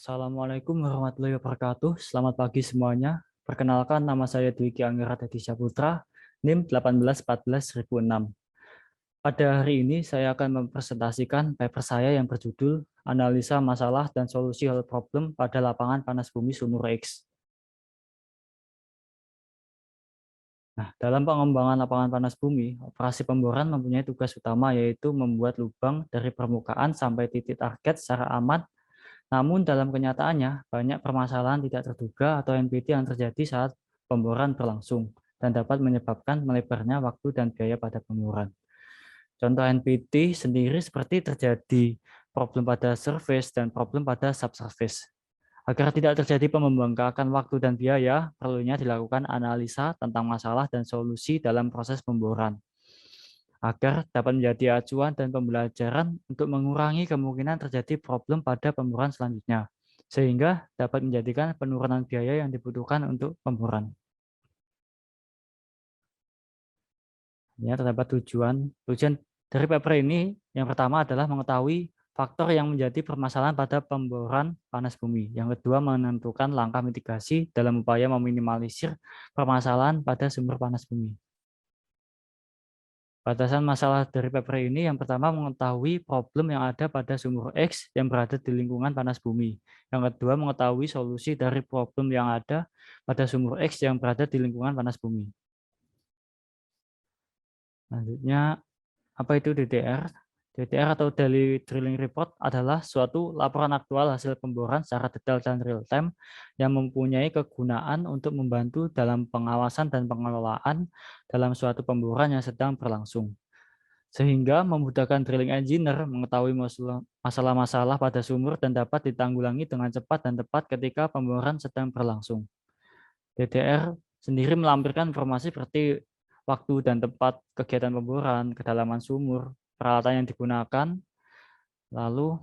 Assalamualaikum warahmatullahi wabarakatuh. Selamat pagi semuanya. Perkenalkan, nama saya Dwiki Anggra Tedisya Putra, NIM 1814006. Pada hari ini saya akan mempresentasikan paper saya yang berjudul Analisa Masalah dan Solusi Hal Problem pada Lapangan Panas Bumi Sumur X. Nah, dalam pengembangan lapangan panas bumi, operasi pemboran mempunyai tugas utama yaitu membuat lubang dari permukaan sampai titik target secara aman. Namun dalam kenyataannya, banyak permasalahan tidak terduga atau NPT yang terjadi saat pemboran berlangsung dan dapat menyebabkan melebarnya waktu dan biaya pada pemboran. Contoh NPT sendiri seperti terjadi problem pada surface dan problem pada subsurface. Agar tidak terjadi pembengkakan waktu dan biaya, perlunya dilakukan analisa tentang masalah dan solusi dalam proses pemboran agar dapat menjadi acuan dan pembelajaran untuk mengurangi kemungkinan terjadi problem pada pemboran selanjutnya, sehingga dapat menjadikan penurunan biaya yang dibutuhkan untuk pemboran. Ya, terdapat tujuan dari paper ini yang pertama adalah mengetahui faktor yang menjadi permasalahan pada pemboran panas bumi. Yang kedua, menentukan langkah mitigasi dalam upaya meminimalisir permasalahan pada sumber panas bumi. Batasan masalah dari paper ini yang pertama mengetahui problem yang ada pada sumur X yang berada di lingkungan panas bumi. Yang kedua mengetahui solusi dari problem yang ada pada sumur X yang berada di lingkungan panas bumi. Selanjutnya, apa itu DDR? DDR atau Daily Drilling Report adalah suatu laporan aktual hasil pemboran secara detail dan real time yang mempunyai kegunaan untuk membantu dalam pengawasan dan pengelolaan dalam suatu pemboran yang sedang berlangsung. Sehingga memudahkan drilling engineer mengetahui masalah-masalah pada sumur dan dapat ditanggulangi dengan cepat dan tepat ketika pemboran sedang berlangsung. DDR sendiri melampirkan informasi seperti waktu dan tempat kegiatan pemboran, kedalaman sumur, peralatan yang digunakan, lalu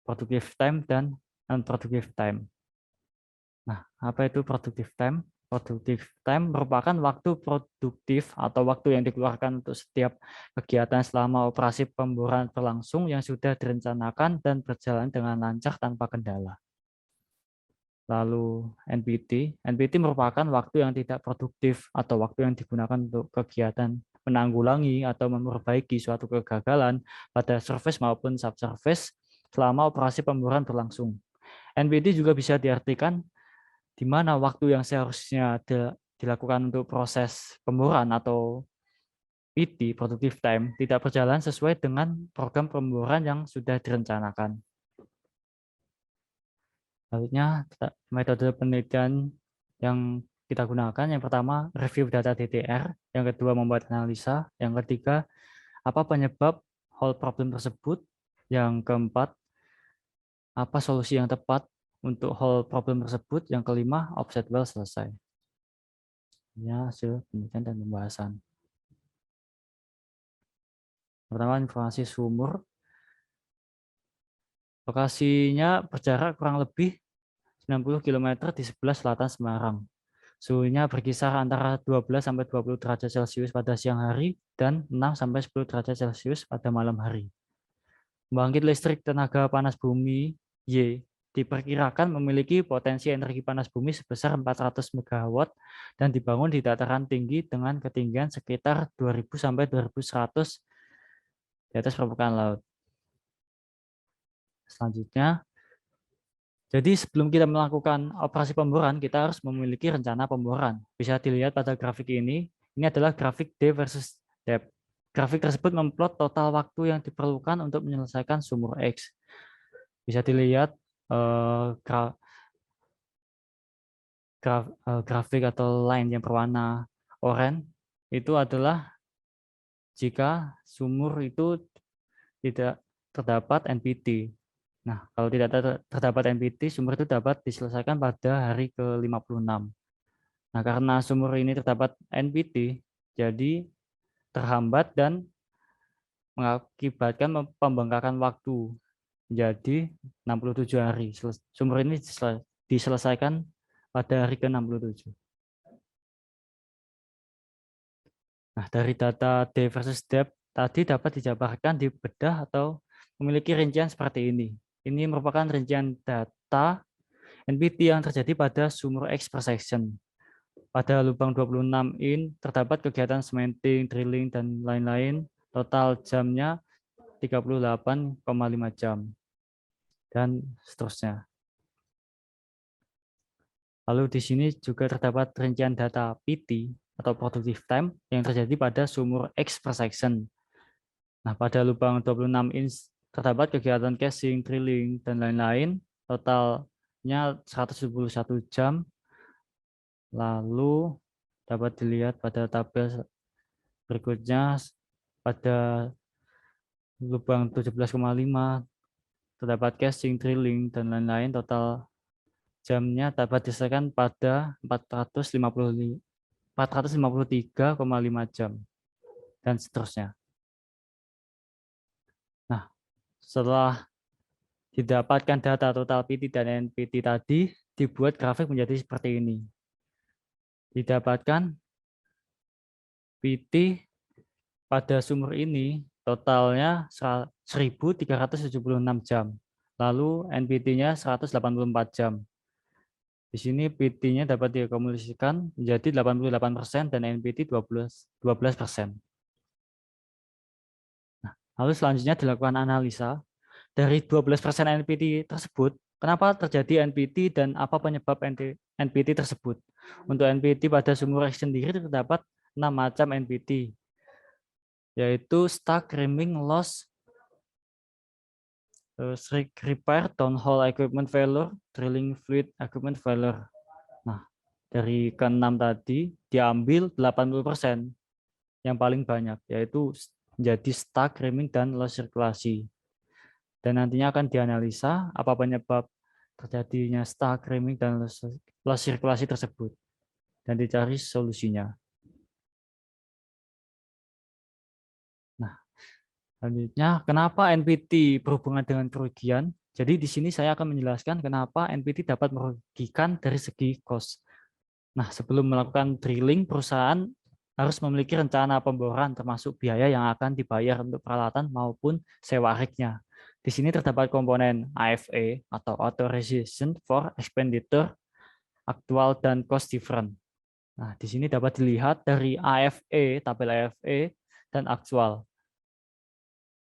productive time dan non-productive time. Nah, apa itu productive time? Productive time merupakan waktu produktif atau waktu yang dikeluarkan untuk setiap kegiatan selama operasi pemboran berlangsung yang sudah direncanakan dan berjalan dengan lancar tanpa kendala. Lalu NPT merupakan waktu yang tidak produktif atau waktu yang digunakan untuk kegiatan menanggulangi atau memperbaiki suatu kegagalan pada surface maupun subsurface selama operasi pemboran berlangsung. NPT juga bisa diartikan di mana waktu yang seharusnya dilakukan untuk proses pemboran atau PT, productive time, tidak berjalan sesuai dengan program pemboran yang sudah direncanakan. Selanjutnya, metode penelitian yang kita gunakan, yang pertama, review data DDR, yang kedua, membuat analisa, yang ketiga, apa penyebab whole problem tersebut, yang keempat, apa solusi yang tepat untuk whole problem tersebut, yang kelima, offset well selesai. Ini hasil penelitian dan pembahasan. Pertama, informasi sumur. Lokasinya berjarak kurang lebih 90 km di sebelah selatan Semarang. Suhunya berkisar antara 12 sampai 20 derajat Celcius pada siang hari dan 6 sampai 10 derajat Celcius pada malam hari. Pembangkit listrik tenaga panas bumi Y diperkirakan memiliki potensi energi panas bumi sebesar 400 MW dan dibangun di dataran tinggi dengan ketinggian sekitar 2000 sampai 2100 di atas permukaan laut. Selanjutnya, jadi sebelum kita melakukan operasi pemboran, kita harus memiliki rencana pemboran. Bisa dilihat pada grafik ini adalah grafik D versus depth. Grafik tersebut memplot total waktu yang diperlukan untuk menyelesaikan sumur X. Bisa dilihat grafik atau line yang berwarna oranye itu adalah jika sumur itu tidak terdapat NPT. Nah, kalau tidak terdapat NPT, sumur itu dapat diselesaikan pada hari ke-56. Nah, karena sumur ini terdapat NPT, jadi terhambat dan mengakibatkan pembengkakan waktu menjadi 67 hari. Sumur ini diselesaikan pada hari ke-67. Nah, dari data D versus depth tadi dapat dijabarkan di bedah atau memiliki rincian seperti ini. Ini merupakan rincian data NPT yang terjadi pada sumur X per section. Pada lubang 26 in terdapat kegiatan cementing, drilling, dan lain-lain. Total jamnya 38,5 jam. Dan seterusnya. Lalu di sini juga terdapat rincian data PT atau productive time yang terjadi pada sumur X per section. Nah, pada lubang 26 inch terdapat kegiatan casing, drilling, dan lain-lain. Totalnya 171 jam. Lalu dapat dilihat pada tabel berikutnya pada lubang 17,5 terdapat casing, drilling, dan lain-lain. Total jamnya dapat diselesaikan pada 453,5 jam dan seterusnya. Nah, setelah didapatkan data total PT dan NPT tadi, dibuat grafik menjadi seperti ini. Didapatkan PT pada sumur ini totalnya 1.376 jam. Lalu NPT-nya 184 jam. Di sini PT-nya dapat diakumulasikan menjadi 88% dan NPT 12%. Nah, lalu selanjutnya dilakukan analisa dari 12% NPT tersebut, kenapa terjadi NPT dan apa penyebab NPT tersebut. Untuk NPT pada sumur X sendiri terdapat 6 macam NPT, yaitu stuck, reaming, loss, repair, downhole equipment failure, drilling fluid equipment failure. Nah, dari ke-6 tadi diambil 80% yang paling banyak, yaitu menjadi stuck, reaming, dan loss sirkulasi. Dan nantinya akan dianalisa apa penyebab terjadinya stuck, reaming, dan loss sirkulasi tersebut, dan dicari solusinya. Nah, selanjutnya, kenapa NPT berhubungan dengan kerugian? Jadi di sini saya akan menjelaskan kenapa NPT dapat merugikan dari segi cost. Nah, sebelum melakukan drilling, perusahaan harus memiliki rencana pemboran termasuk biaya yang akan dibayar untuk peralatan maupun sewa rignya. Di sini terdapat komponen AFE atau Authorization for Expenditure, aktual dan cost different. Nah, di sini dapat dilihat dari AFE, tabel AFE, dan aktual.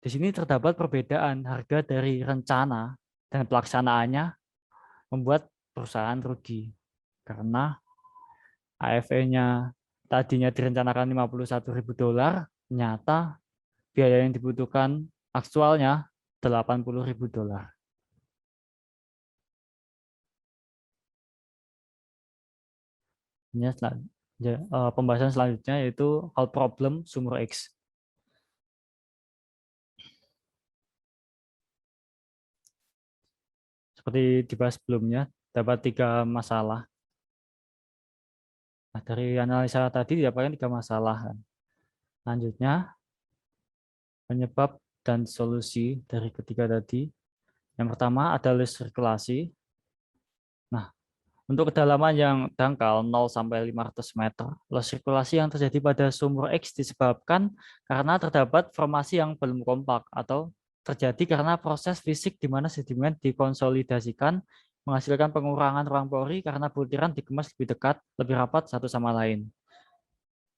Di sini terdapat perbedaan harga dari rencana dan pelaksanaannya membuat perusahaan rugi. Karena AFE-nya tadinya direncanakan $51.000, ternyata biaya yang dibutuhkan aktualnya $80.000. Pembahasan selanjutnya yaitu hal problem sumur X. Seperti dibahas sebelumnya, dapat 3 masalah. Nah, dari analisa tadi didapatkan 3 masalah. Lanjutnya, penyebab dan solusi dari ketiga tadi. Yang pertama adalah sirkulasi. Nah, untuk kedalaman yang dangkal 0 sampai 500 meter, loss sirkulasi yang terjadi pada sumur X disebabkan karena terdapat formasi yang belum kompak atau terjadi karena proses fisik di mana sedimen dikonsolidasikan menghasilkan pengurangan ruang pori karena butiran dikemas lebih dekat, lebih rapat satu sama lain.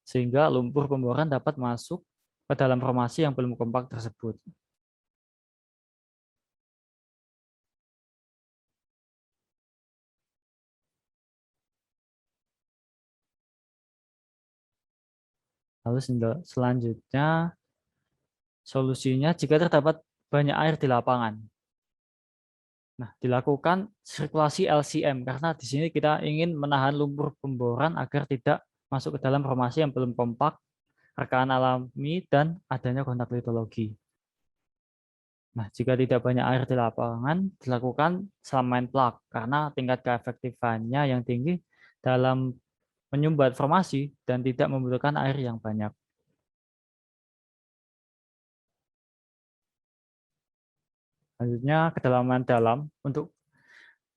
Sehingga lumpur pemboran dapat masuk ke dalam formasi yang belum kompak tersebut. Lalu selanjutnya solusinya jika terdapat banyak air di lapangan. Nah, dilakukan sirkulasi LCM karena di sini kita ingin menahan lumpur pemboran agar tidak masuk ke dalam formasi yang belum kompak, rekaan alami, dan adanya kontak litologi. Nah, jika tidak banyak air di lapangan, dilakukan selamin plug karena tingkat keefektifannya yang tinggi dalam menyumbat formasi dan tidak membutuhkan air yang banyak. Selanjutnya, kedalaman dalam. Untuk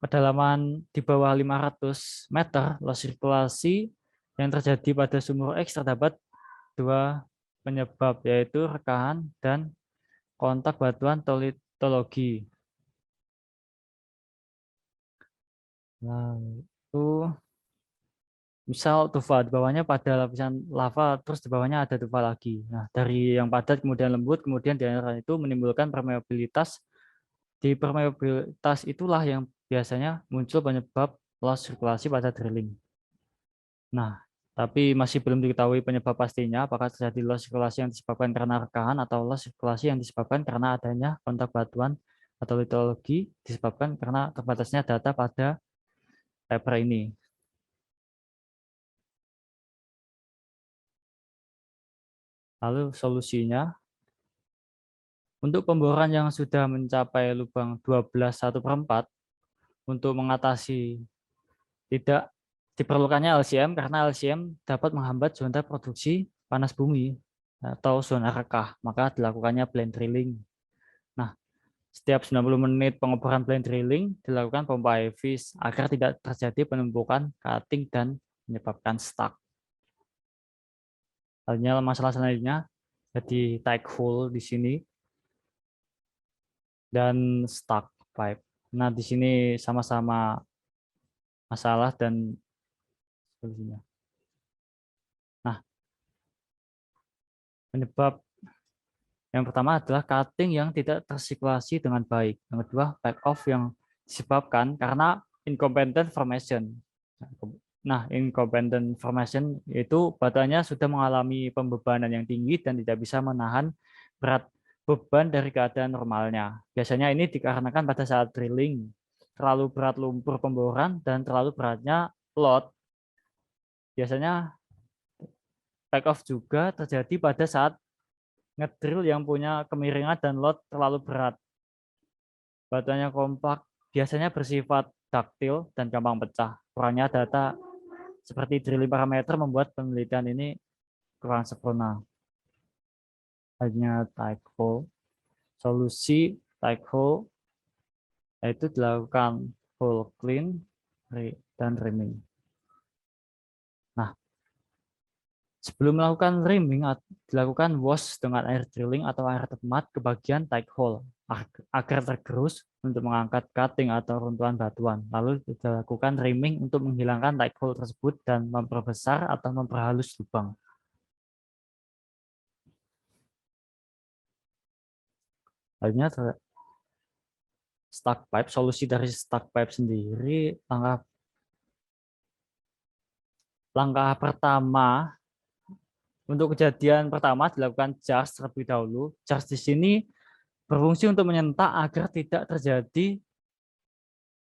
kedalaman di bawah 500 meter, loss sirkulasi yang terjadi pada sumur X terdapat 2 penyebab, yaitu rekahan dan kontak batuan litologi. Lalu misal tufa, di bawahnya pada lapisan lava, terus di bawahnya ada tufa lagi. Nah, dari yang padat kemudian lembut, kemudian di antara itu menimbulkan permeabilitas. Di permeabilitas itulah yang biasanya muncul penyebab loss sirkulasi pada drilling. Nah, tapi masih belum diketahui penyebab pastinya apakah terjadi loss sirkulasi yang disebabkan karena rekahan atau loss sirkulasi yang disebabkan karena adanya kontak batuan atau litologi disebabkan karena terbatasnya data pada paper ini. Lalu solusinya, untuk pemboran yang sudah mencapai lubang 12 1/4, untuk mengatasi tidak diperlukannya LCM karena LCM dapat menghambat zona produksi panas bumi atau zona rekah, maka dilakukannya blend drilling. Nah, setiap 90 menit pengeboran blend drilling dilakukan pompa Evis agar tidak terjadi penumpukan cutting dan menyebabkan stuck. Halnya masalah selanjutnya jadi tight hole di sini dan stuck pipe. Nah, di sini sama-sama masalah dan solusinya. Nah, penyebab yang pertama adalah cutting yang tidak tersirkulasi dengan baik. Yang kedua, back off yang disebabkan karena incompetent formation. Nah, incompetent formation itu batuannya sudah mengalami pembebanan yang tinggi dan tidak bisa menahan berat beban dari keadaan normalnya. Biasanya ini dikarenakan pada saat drilling, terlalu berat lumpur pemboran dan terlalu beratnya load. Biasanya back off juga terjadi pada saat ngedrill yang punya kemiringan dan load terlalu berat. Batuannya kompak, biasanya bersifat daktil dan gampang pecah. Kurangnya data seperti drilling parameter membuat penelitian ini kurang sempurna. Hanya tight hole. Solusi tight hole yaitu dilakukan hole clean dan reaming. Nah, sebelum melakukan reaming, dilakukan wash dengan air drilling atau air temat ke bagian tight hole agar tergerus untuk mengangkat cutting atau runtuhan batuan. Lalu dilakukan reaming untuk menghilangkan tight hole tersebut dan memperbesar atau memperhalus lubang. Lainnya stuck pipe. Solusi dari stuck pipe sendiri, langkah pertama untuk kejadian pertama dilakukan charge terlebih dahulu. Charge di sini berfungsi untuk menyentak agar tidak terjadi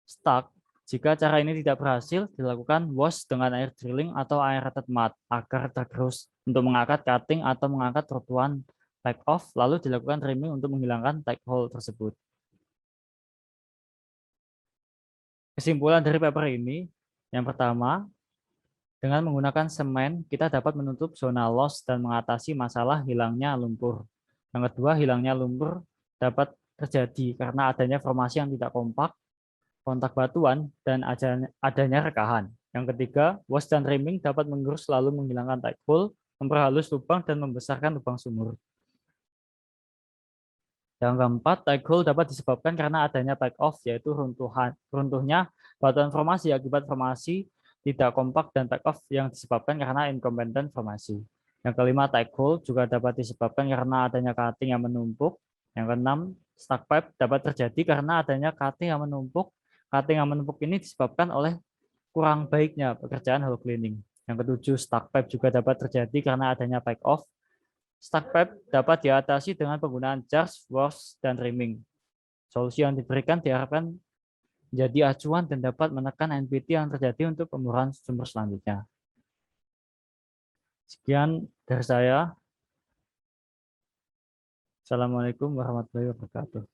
stuck. Jika cara ini tidak berhasil, dilakukan wash dengan air drilling atau air temat agar tergerus untuk mengangkat cutting atau mengangkat runtuhan take off, lalu dilakukan reaming untuk menghilangkan tight hole tersebut. Kesimpulan dari paper ini, yang pertama, dengan menggunakan semen, kita dapat menutup zona loss dan mengatasi masalah hilangnya lumpur. Yang kedua, hilangnya lumpur dapat terjadi karena adanya formasi yang tidak kompak, kontak batuan, dan adanya rekahan. Yang ketiga, wash dan reaming dapat mengerus lalu menghilangkan tight hole, memperhalus lubang, dan membesarkan lubang sumur. Yang keempat, tight hole dapat disebabkan karena adanya take off, yaitu runtuhnya batuan formasi akibat formasi tidak kompak dan take off yang disebabkan karena incompetent formasi. Yang kelima, tight hole juga dapat disebabkan karena adanya cutting yang menumpuk. Yang keenam, stuck pipe dapat terjadi karena adanya cutting yang menumpuk. Cutting yang menumpuk ini disebabkan oleh kurang baiknya pekerjaan hole cleaning. Yang ketujuh, stuck pipe juga dapat terjadi karena adanya take off. Stuck pipe dapat diatasi dengan penggunaan charge, wash, dan reaming. Solusi yang diberikan diharapkan menjadi acuan dan dapat menekan NPT yang terjadi untuk pemboran sumur selanjutnya. Sekian dari saya. Assalamualaikum warahmatullahi wabarakatuh.